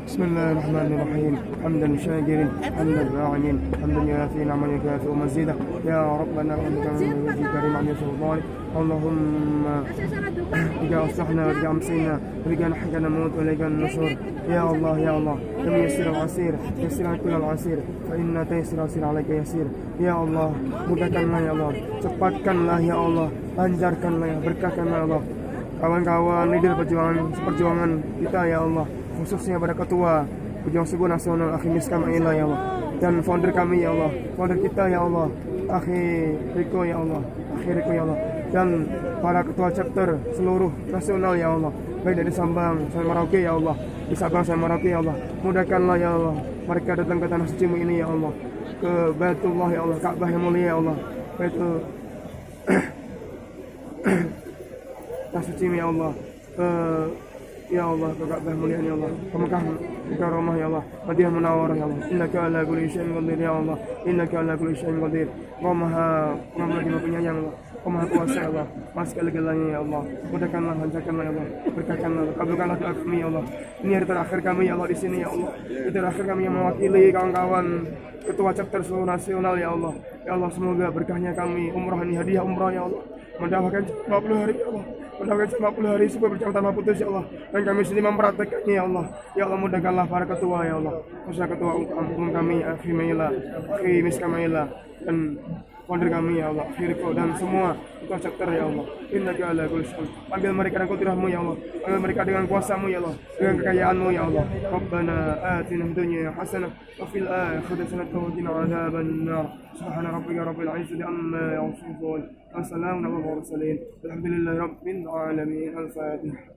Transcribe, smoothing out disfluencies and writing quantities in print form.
بسم الله الرحمن الرحيم. حمدا شاكرين حمدا راعين حمدا يوافي نعما يكافئ مزيدا. يا ربنا انك من وجهك كريم عن سلطانك. اللهم إذا أصلحنا وإذا أمسينا وإذا نحيا نموت وإذا النشور. يا الله يا الله لم يسر العسير يسر كل العسير فإن تيسر العسير عليك يسير. Ya Allah, mudahkanlah ya Allah, cepatkanlah ya Allah, lancarkanlah ya, berkahkanlah ya Allah kawan-kawan leader perjuangan kita ya Allah, khususnya pada ketua Pejuang Subuh Nasional Akhi Miska Maila ya Allah, dan founder kami ya Allah, founder kita ya Allah Akhi Riko ya Allah, dan para ketua chapter seluruh nasional ya Allah, baik dari Sabang sampai Merauke ya Allah, di Sabang sampai Merauke ya Allah, mudahkanlah ya Allah mereka datang ke tanah sucimu ini ya Allah, ke Baitullah ya Allah, Ka'bah yang mulia ya Allah, Baitul tanah suci ya Allah, ya Allah, ke Ka'bah mulia ya Allah, ke Mekah Mukarramah ya Allah, Madinah Munawwarah ya Allah. Innaka ala kulli syai'in qadir ya Allah, innaka ala kulli syai'in qadir. Kau maha pengampun dan penyayang Allah, Kau maha kuasa ya Allah, maha segala-galanya ya Allah. Mudahkanlah, lancarkanlah ya Allah, berkahkanlah, kabulkanlah doa kami ya Allah. Ini hari terakhir kami ya Allah di sini ya Allah. Hari terakhir kami yang mewakili kawan-kawan ketua chapter seluruh nasional ya Allah. Ya Allah, semoga berkahnya kami umrah ini, hadiah umrah ya Allah, mendapatkan 50 hari ya Allah, mendapatkan 50 hari supaya berjalan tanpa putus ya Allah, dan kami sendiri mempraktekkannya ya Allah. Ya Allah, mudahkanlah para ketua ya Allah, khususnya ketua umum kami Akhi Maila, Akhi Miska Maila, dan founder kami ya Allah, Firko, dan semua ketua chapter ya Allah. Innaka ala kulli syai'in. Panggil mereka dengan kudrahmu ya Allah, panggil mereka dengan kuasamu ya Allah, dengan kekayaanmu ya Allah. Rabbana atina fid dunya hasanah wa fil akhirati hasanah wa qina adzaban nar. Subhana rabbika rabbil izzati amma yasifun. Wassalamu ala al mursalin. Alhamdulillahi rabbil alamin. Al-Fatihah.